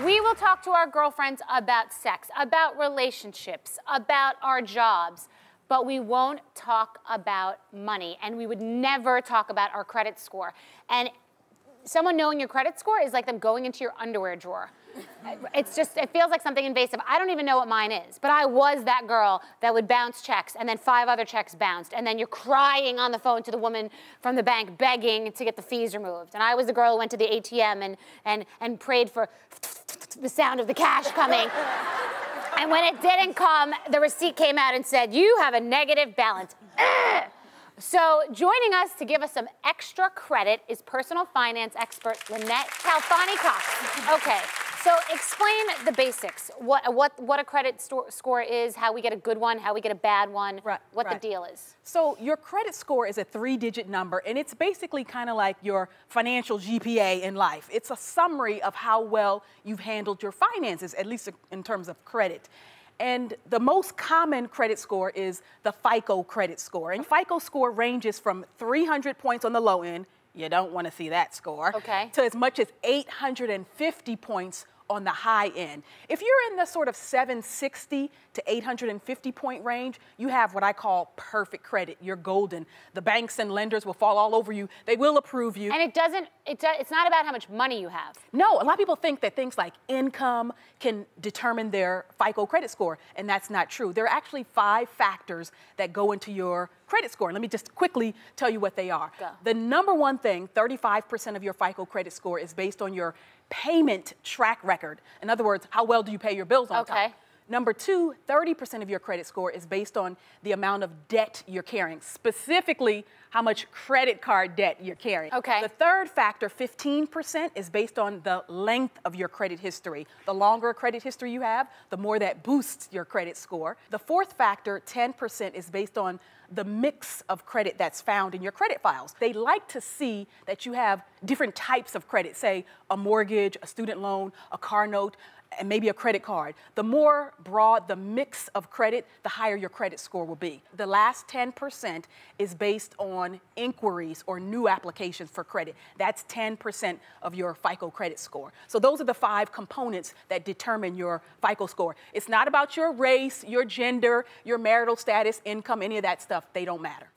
We will talk to our girlfriends about sex, about relationships, about our jobs, but we won't talk about money, and we would never talk about our credit score. And someone knowing your credit score is like them going into your underwear drawer. It's just, it feels like something invasive. I don't even know what mine is, but I was that girl that would bounce checks, and then 5 other checks bounced, and then you're crying on the phone to the woman from the bank begging to get the fees removed. And I was the girl who went to the ATM and prayed for the sound of the cash coming. And when it didn't come, the receipt came out and said, "You have a negative balance." So joining us to give us some extra credit is personal finance expert Lynette Calfani-Cox. Okay, so explain the basics. What a credit score is, how we get a good one, how we get a bad one, what the deal is. So your credit score is a 3-digit number, and it's basically kind of like your financial GPA in life. It's a summary of how well you've handled your finances, at least in terms of credit. And the most common credit score is the FICO credit score. And FICO score ranges from 300 points on the low end, you don't want to see that score, to as much as 850 points on the high end. If you're in the sort of 760 to 850 point range, you have what I call perfect credit. You're golden. The banks and lenders will fall all over you. They will approve you. And it's not about how much money you have. No, a lot of people think that things like income can determine their FICO credit score, and that's not true. There are actually 5 factors that go into your credit score. Let me just quickly tell you what they are. The number one thing, 35% of your FICO credit score is based on your payment track record. In other words, how well do you pay your bills on time? Number 2, 30% of your credit score is based on the amount of debt you're carrying, specifically how much credit card debt you're carrying. The third factor, 15%, is based on the length of your credit history. The longer a credit history you have, the more that boosts your credit score. The fourth factor, 10%, is based on the mix of credit that's found in your credit files. They like to see that you have different types of credit, say a mortgage, a student loan, a car note, and maybe a credit card. The more broad the mix of credit, the higher your credit score will be. The last 10% is based on inquiries or new applications for credit. That's 10% of your FICO credit score. So those are the 5 components that determine your FICO score. It's not about your race, your gender, your marital status, income, any of that stuff. They don't matter.